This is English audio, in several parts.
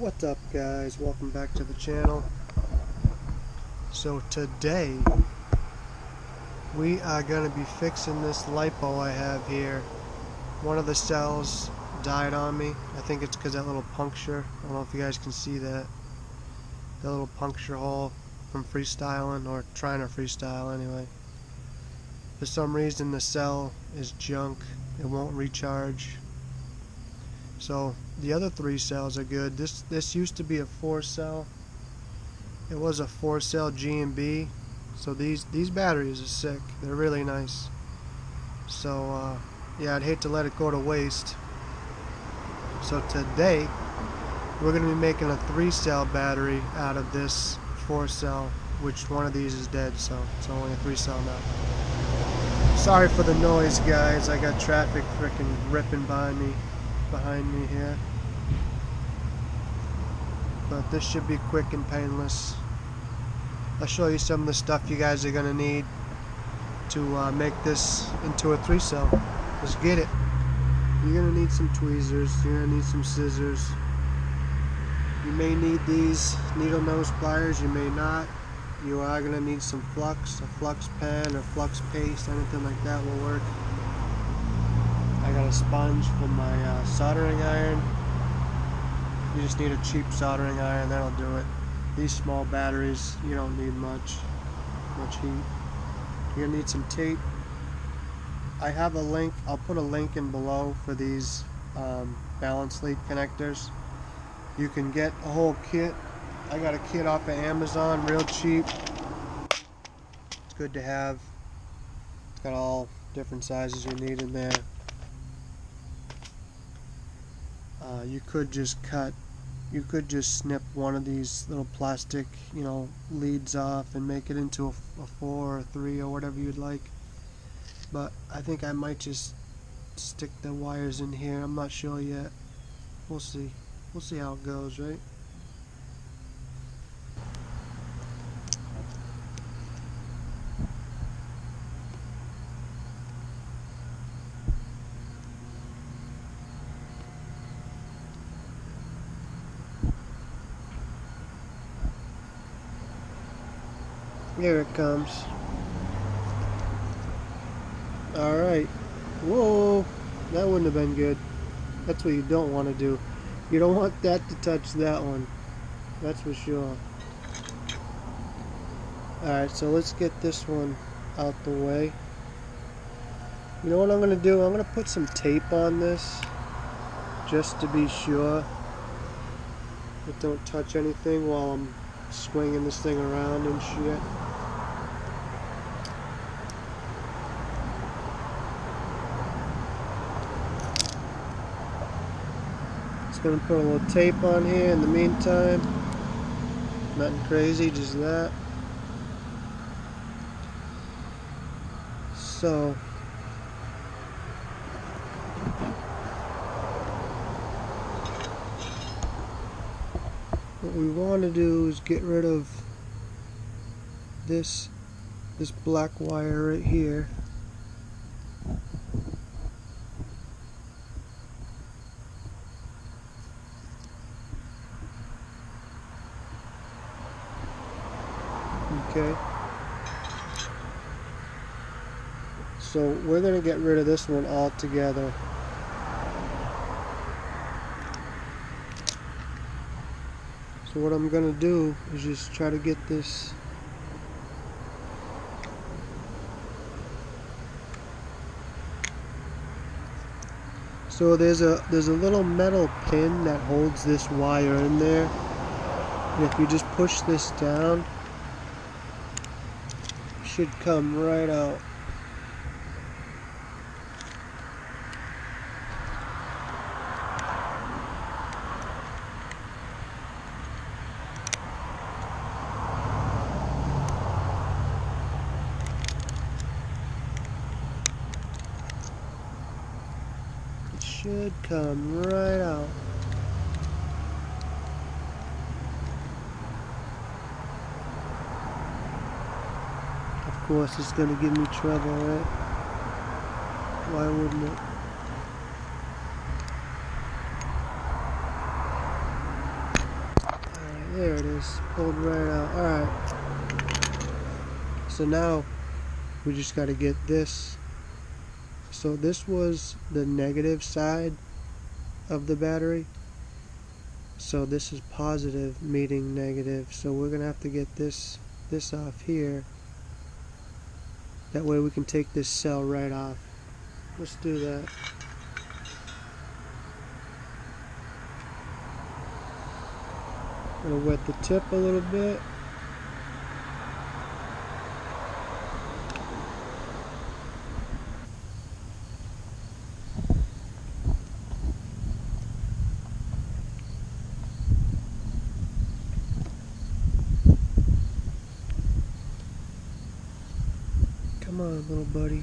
What's up, guys? Welcome back to the channel. So today we are going to be fixing this Lipo I have here. One of the cells died on me. I think it's because that little puncture, I don't know if you guys can see that little puncture hole from freestyling, or trying to freestyle anyway. For some reason the cell is junk. It won't recharge. So the other 3 cells are good. This used to be a 4 cell. It was a 4 cell G&B. So these batteries are sick. They're really nice. So yeah, I'd hate to let it go to waste. So today we're going to be making a 3 cell battery out of this 4 cell, which one of these is dead, so it's only a 3 cell now. Sorry for the noise, guys. I got traffic freaking ripping behind me here. But this should be quick and painless. I'll show you some of the stuff you guys are gonna need to make this into a 3 cell. Let's get it. You're gonna need some tweezers. You're gonna need some scissors. You may need these needle nose pliers. You may not. You are gonna need some flux, a flux pen or flux paste. Anything like that will work. I got a sponge for my soldering iron. You just need a cheap soldering iron, that'll do it. These small batteries, you don't need much heat. You're gonna need some tape. I have a link, I'll put a link in below for these balance lead connectors. You can get a whole kit. I got a kit off of Amazon, real cheap. It's good to have. It's got all different sizes you need in there. You could just snip one of these little plastic, leads off and make it into a 4 or 3 or whatever you'd like. But I think I might just stick the wires in here. I'm not sure yet. We'll see. We'll see how it goes, right? Here it comes. Alright. Whoa! That wouldn't have been good. That's what you don't want to do. You don't want that to touch that one. That's for sure. Alright, so let's get this one out the way. You know what I'm going to do? I'm going to put some tape on this, just to be sure it don't touch anything while I'm swinging this thing around and shit. Gonna put a little tape on here in the meantime. Nothing crazy, just that. So what we want to do is get rid of this black wire right here. Okay, so we're going to get rid of this one altogether. So what I'm going to do is just try to get this so there's a little metal pin that holds this wire in there, and if you just push this down, should come right out. It should come right out. Of course, it's going to give me trouble, right? Why wouldn't it? There it is, pulled right out. Alright, so now we just got to get this. So this was the negative side of the battery, so this is positive meeting negative, so we're gonna have to get this off here. That way we can take this cell right off. Let's do that. Gonna wet the tip a little bit. Come on, little buddy.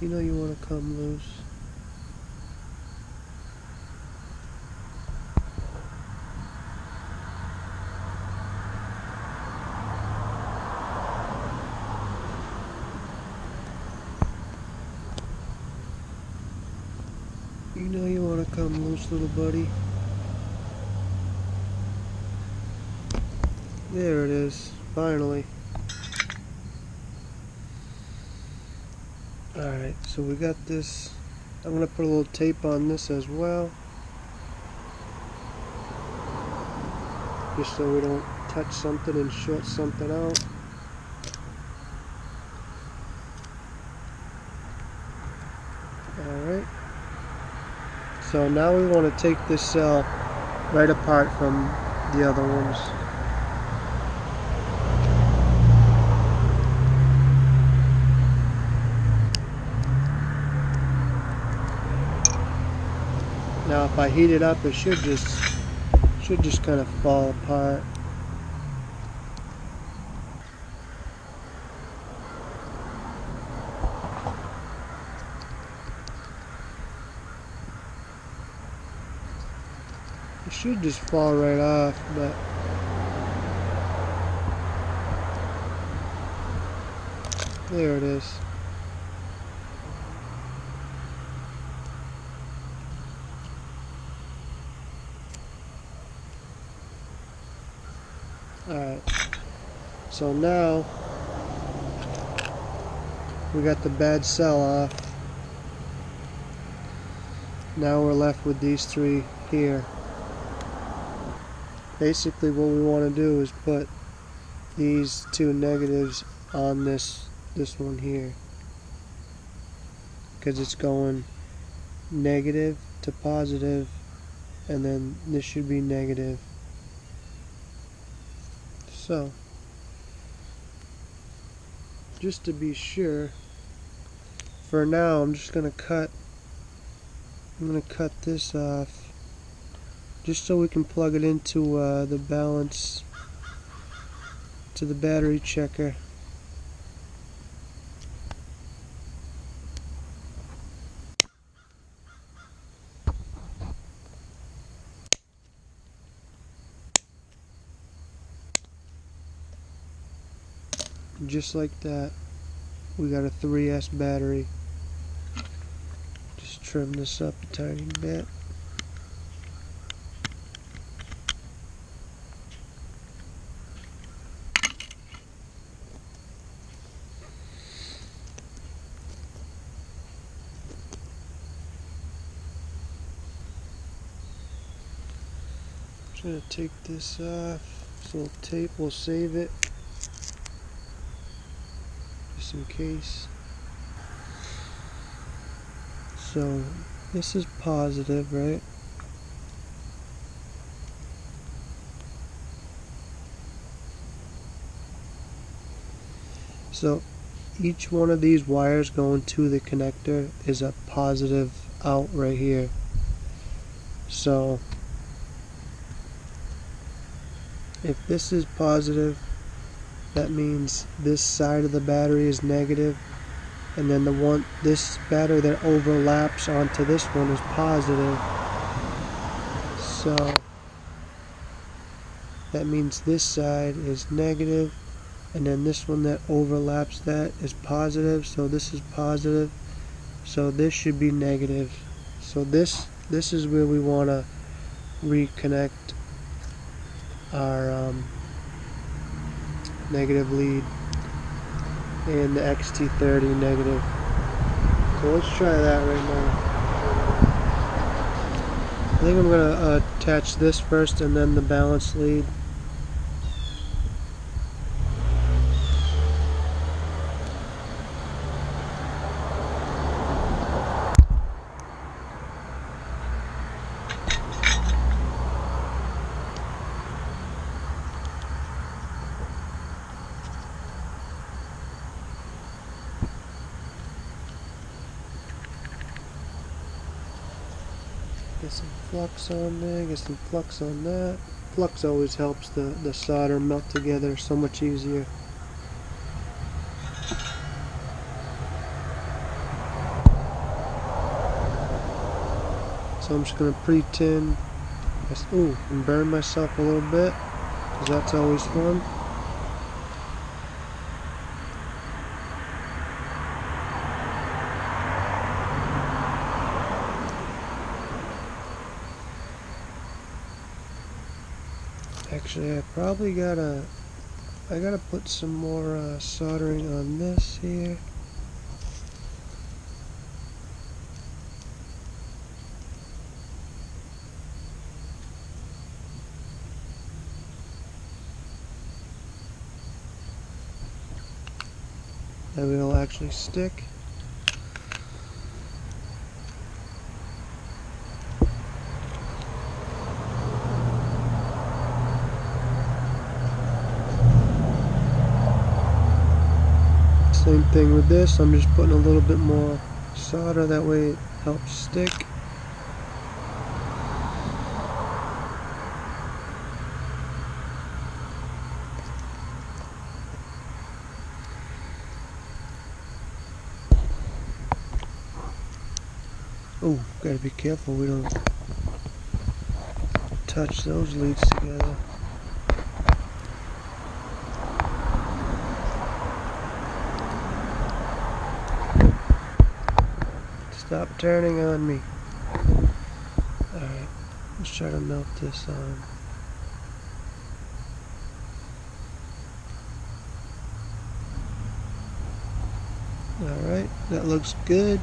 You know you want to come loose. You know you want to come loose, little buddy. There it is, finally. Alright, so we got this. I'm going to put a little tape on this as well, just so we don't touch something and short something out. Alright, so now we want to take this cell right apart from the other ones. Now if I heat it up, it should just kind of fall apart. It should just fall right off, but there it is. Alright, so now we got the bad cell off. Now we're left with these three here. Basically what we want to do is put these two negatives on this one here, because it's going negative to positive, and then this should be negative. So, just to be sure, for now I'm just gonna cut this off, just so we can plug it into the balance, to the battery checker. Just like that, we got a 3S battery. Just trim this up a tiny bit. Just gonna take this off. This little tape will save it, just in case. So this is positive, right? So each one of these wires going to the connector is a positive out right here. So if this is positive, that means this side of the battery is negative, and then this battery that overlaps onto this one is positive. So that means this side is negative, and then this one that overlaps that is positive, so this is positive, so this should be negative. So this is where we want to reconnect our negative lead and the XT30 negative. So let's try that right now. I think I'm going to attach this first and then the balance lead. Get some flux on there, get some flux on that. Flux always helps the solder melt together so much easier. So I'm just going to pre-tin, and burn myself a little bit, because that's always fun. Actually, I gotta put some more soldering on this here. That way it'll actually stick. Same thing with this, I'm just putting a little bit more solder, that way it helps stick. Oh, gotta be careful we don't touch those leads together. Stop turning on me. Alright, let's try to melt this on. Alright, that looks good.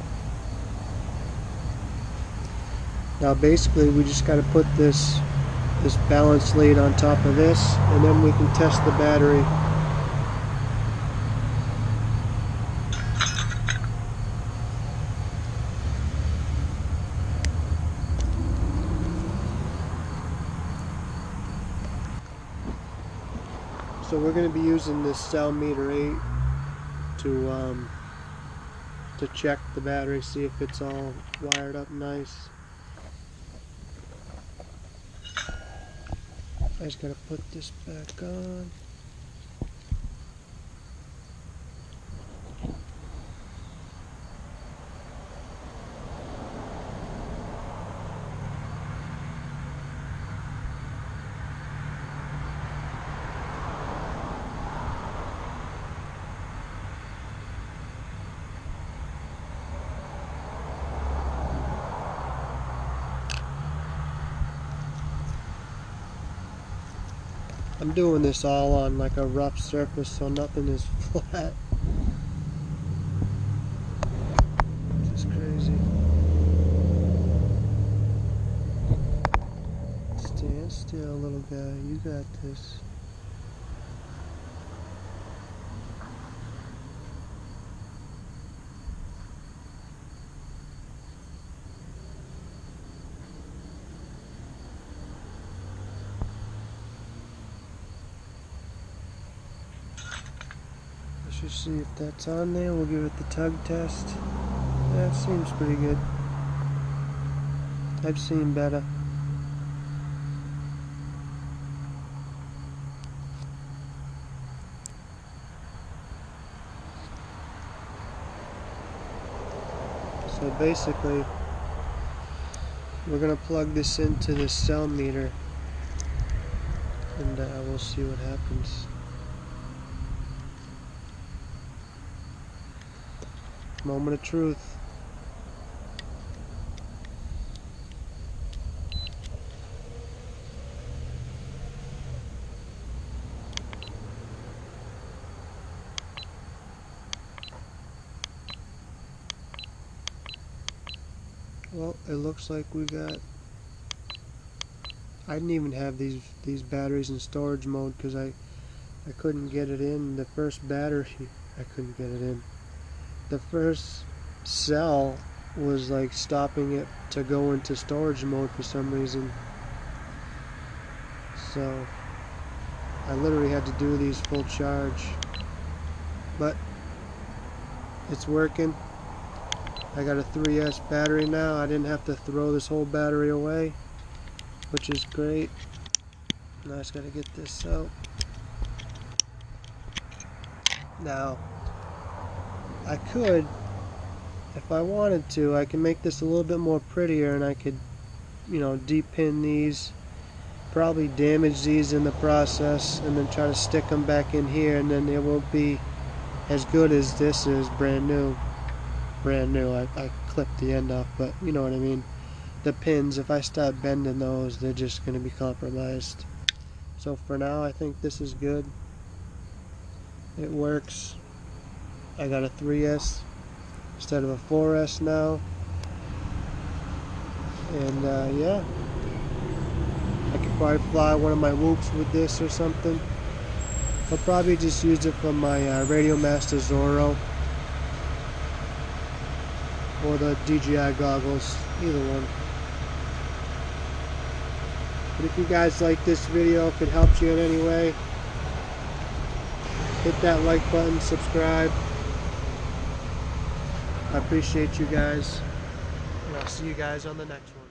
Now basically we just got to put this balance lead on top of this, and then we can test the battery. So we're going to be using this cell meter 8 to check the battery, see if it's all wired up nice. I just gotta put this back on. I'm doing this all on like a rough surface, so nothing is flat. This is crazy. Stand still, little guy. You got this. Let's just see if that's on there. We'll give it the tug test. That seems pretty good. I've seen better. So basically, we're going to plug this into the cell meter, and we'll see what happens. Moment of truth. Well, it looks like we got... I didn't even have these batteries in storage mode because I couldn't get it in. The first battery, I couldn't get it in. The first cell was like stopping it to go into storage mode for some reason. So I literally had to do these full charge. But it's working. I got a 3S battery now. I didn't have to throw this whole battery away, which is great. Now I just gotta get this out. Now, I could, if I wanted to, I can make this a little bit more prettier, and I could, you know, de-pin these, probably damage these in the process, and then try to stick them back in here, and then it won't be as good as this is brand new. I clipped the end off, but you know what I mean. The pins, if I start bending those, they're just going to be compromised. So for now, I think this is good. It works. I got a 3S instead of a 4S now. And yeah, I could probably fly one of my whoops with this or something. I'll probably just use it for my Radio Master Zorro or the DJI goggles, either one. But if you guys like this video, if it helps you in any way, hit that like button, subscribe. I appreciate you guys, and I'll see you guys on the next one.